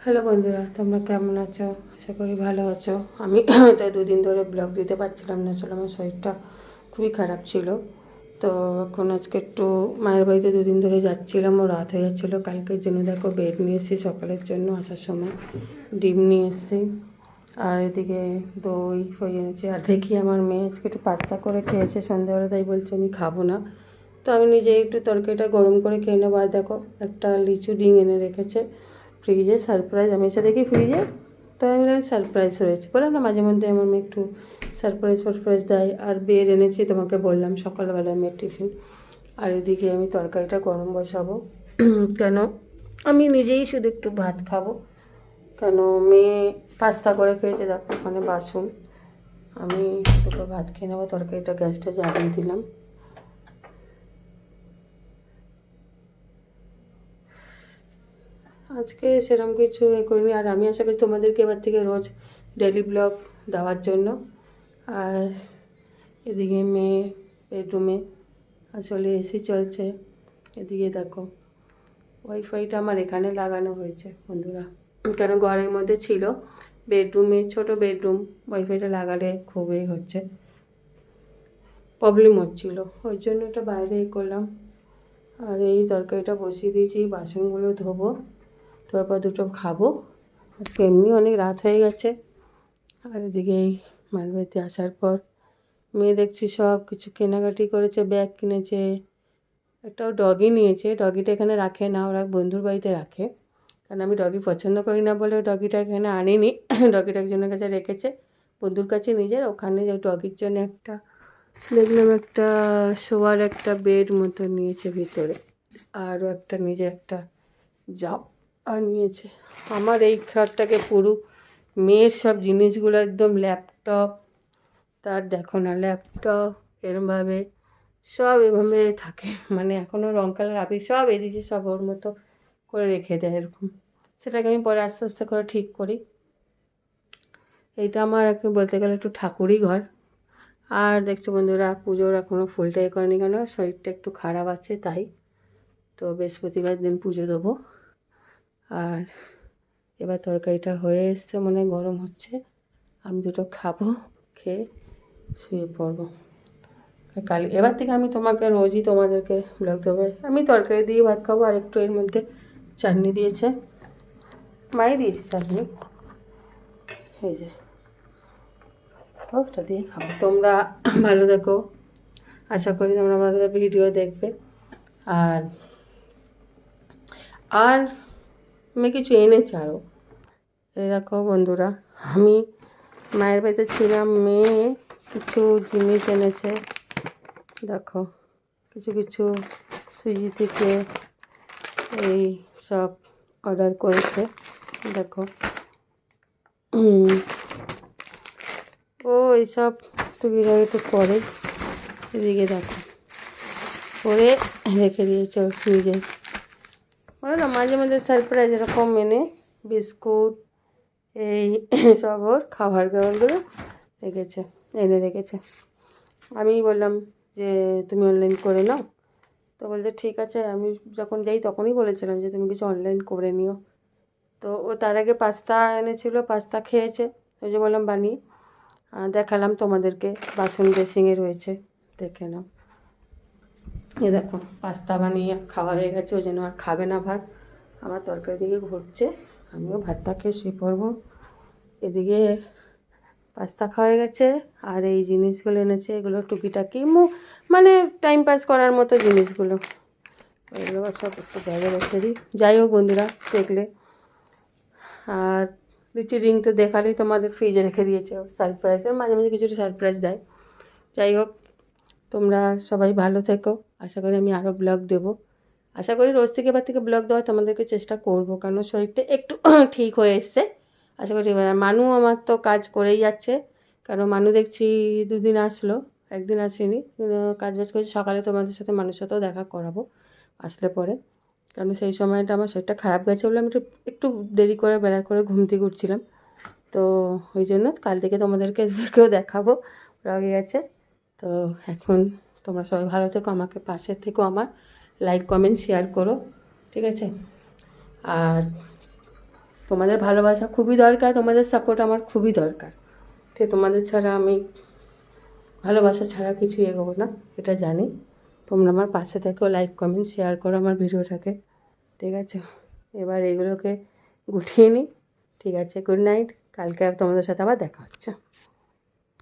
Hello বন্ধুরা, তোমরা কেমন আছো? আশা করি ভালো আছো। আমি তো দুদিন ধরে ব্লগ দিতে পারছিলাম না, আসলে আমার শরীরটা খুবই খারাপ ছিল। তো এখন আজকে একটু মায়ের বাড়িতে দুদিন ধরে যাচ্ছিলাম, ও রাত হয়ে যাচ্ছিলো। কালকের জন্য দেখো বেড নিয়ে এসেছি, সকালের জন্য আসার সময় ডিম নিয়ে এসেছি, আর এদিকে দই ফই এনেছি। আর দেখি আমার মেয়ে আজকে একটু পাস্তা করে খেয়েছে সন্ধ্যাবেলা, তাই বলছে আমি খাবো না। তো আমি নিজেই একটু তরকারিটা গরম করে খেয়ে নেবো। আর দেখো একটা লিচু ডিম এনে রেখেছে ফ্রিজে, সারপ্রাইজ। আমি এসে দেখি ফ্রিজে, তো আমি সারপ্রাইজ রয়েছে। বললাম না মাঝে মধ্যে আমার মেয়ে একটু সারপ্রাইজ দেয়। আর বের এনেছি, তোমাকে বললাম সকালবেলা মেয়ের টিফিন। আর এদিকে আমি তরকারিটা গরম বসাবো। কেন আমি নিজেই শুধু একটু ভাত খাবো, কেন মেয়ে পাস্তা করে খেয়েছে। দেখো ওখানে বাসন, আমি দুটো ভাত খেয়ে নেবো। তরকারিটা গ্যাসটা জ্বালিয়ে দিলাম। আজকে সেরকম কিছু করিনি। আর আমি আশা করি তোমাদেরকে এবার থেকে রোজ ডেলি ব্লগ দেওয়ার জন্য। আর এদিকে মেয়ে বেডরুমে, আসলে এসি চলছে। এদিকে দেখো ওয়াইফাইটা আমার এখানে লাগানো হয়েছে বন্ধুরা, কেন ঘরের মধ্যে ছিল বেডরুমে, ছোট বেডরুম, ওয়াইফাইটা লাগালে খুবই হচ্ছে প্রবলেম হচ্ছিল, ওই জন্য এটা বাইরে করলাম। আর এই তরকারিটা বসিয়ে দিয়েছি, বাসনগুলো ধোবো, তারপর দুটো খাবো। আজকে এমনি অনেক রাত হয়ে গেছে। আর এদিকে এই মায়ের বাড়িতে আসার পর মেয়ে দেখছি সব কিছু কেনাকাটি করেছে, ব্যাগ কিনেছে, একটাও ডগি নিয়েছে। ডগিটা এখানে রাখে না, ওরা বন্ধুর বাড়িতে রাখে, কারণ আমি ডগি পছন্দ করি না বলে ডগিটা এখানে আনিনি। ডগিটা একজনের কাছে রেখেছে, বন্ধুর কাছে নিজের। ওখানে যে ডগির জন্য একটা দেখলাম একটা শোয়ার একটা বেড মতো নিয়েছে ভিতরে, আরও একটা নিজে একটা যাও আর নিয়েছে। আমার এই ঘরটাকে পুরো মেয়ের সব জিনিসগুলো একদম ল্যাপটপ, তার দেখো না ল্যাপটপ এরমভাবে সব এভাবে থাকে, মানে এখনও রং কালার আপনি সব এদিকে সব ওর মতো করে রেখে দেয় এরকম। সেটাকে আমি পরে আস্তে আস্তে করে ঠিক করি। এইটা আমার একটু বলতে গেলে একটু ঠাকুরই ঘর। আর দেখছো বন্ধুরা, পুজোর এখনও ফুলটা এ করেনি, কেন শরীরটা একটু খারাপ আছে তাই। তো বৃহস্পতিবার দিন পুজো দেবো। আর এবার তরকারিটা হয়ে এসছে, মনে গরম হচ্ছে, আমি দুটো খাবো, খেয়ে শুয়ে পড়বো। কাল এবার থেকে আমি তোমাকে রোজই তোমাদেরকে ব্লগ দেবো। আমি তরকারি দিয়ে ভাত খাবো, আর একটু এর মধ্যে চাটনি দিয়েছে, মাই দিয়েছে চাটনি, এই যে ওটা দিয়ে খাবো। তোমরা ভালো দেখো, আশা করি তোমরা আমাদের ভিডিও দেখবে। আর আর আমি কিছু এনেছি আরও, এই দেখো বন্ধুরা, আমি মায়ের বাড়িতে ছিলাম, মেয়ে কিছু জিনিস এনেছে। দেখো কিছু কিছু সুইগি থেকে এই সব অর্ডার করেছে। দেখো ও এইসব টুকিটাকি একটু করে, এদিকে দেখো করে রেখে দিয়েছে ওর ফ্রিজে। বলো না মাঝে মাঝে সারপ্রাইজ এরকম এনে বিস্কুট এই সব ওর খাবার দাবারগুলো এনে রেখেছে। আমি বললাম যে তুমি অনলাইন করে নাও, তো বলতে ঠিক আছে। আমি যখন যাই তখনই বলেছিলাম যে তুমি কিছু অনলাইন করে নিও। তো ও তার আগে পাস্তা এনেছিল, পাস্তা খেয়েছে, ওই যে বললাম বানিয়ে দেখালাম তোমাদেরকে, বাসন ড্রেসিংয়ে রয়েছে, দেখে নাও। এ দেখো পাস্তা বানিয়ে খাওয়া হয়ে গেছে, ওই জন্য আর খাবে না ভাত। আমার তরকারি দিকে ঘুরছে, আমিও ভাতটা খেয়ে শুয়ে পড়বো। এদিকে পাস্তা খাওয়া গেছে, আর এই জিনিসগুলো এনেছে, এগুলো টুকিটাকি মানে টাইম পাস করার মতো জিনিসগুলো, এগুলো সব একটু ব্যাগে রেখে দিই। যাই হোক বন্ধুরা, দেখলে আর লিচি রিং তো দেখালেই তোমাদের ফ্রিজে রেখে দিয়েছে সারপ্রাইজের, মাঝে মাঝে কিছুটা সারপ্রাইজ দেয়। যাই হোক তোমরা সবাই ভালো থেকো, আশা করি আমি আরও ব্লগ দেবো। আশা করি রোজ থেকে এবার থেকে ব্লগ দেওয়া তোমাদেরকে চেষ্টা করবো, কারণ শরীরটা একটু ঠিক হয়ে এসছে। আশা করি এবার মানু আমার তো কাজ করেই যাচ্ছে, কারণ মানু দেখছি দুদিন আসলো, একদিন আসেনি, কাজ বাজ করছি। সকালে তোমাদের সাথে মানুষের সাথেও দেখা করাবো আসলে পরে, কারণ সেই সময়টা আমার শরীরটা খারাপ গেছে বলে আমি একটু দেরি করে বেলা করে ঘুম থেকে উঠছিলাম। তো ওই জন্য কাল থেকে তোমাদেরকেও দেখাবো, রয়ে গেছে। তো এখন তোমরা সবাই ভালো থেকো, আমাকে পাশে থেকো, আমার লাইক কমেন্ট শেয়ার করো, ঠিক আছে। আর তোমাদের ভালোবাসা খুবই দরকার, তোমাদের সাপোর্ট আমার খুবই দরকার। তো তোমাদের ছাড়া আমি ভালোবাসা ছাড়া কিছুই এগোবো না, এটা জানি। তোমরা আমার পাশে থেকেও লাইক কমেন্ট শেয়ার করো আমার ভিডিওটাকে, ঠিক আছে? এবার এগুলোকে গুটিয়ে নিই, ঠিক আছে? গুড নাইট, কালকে তোমাদের সাথে আবার দেখা হচ্ছে।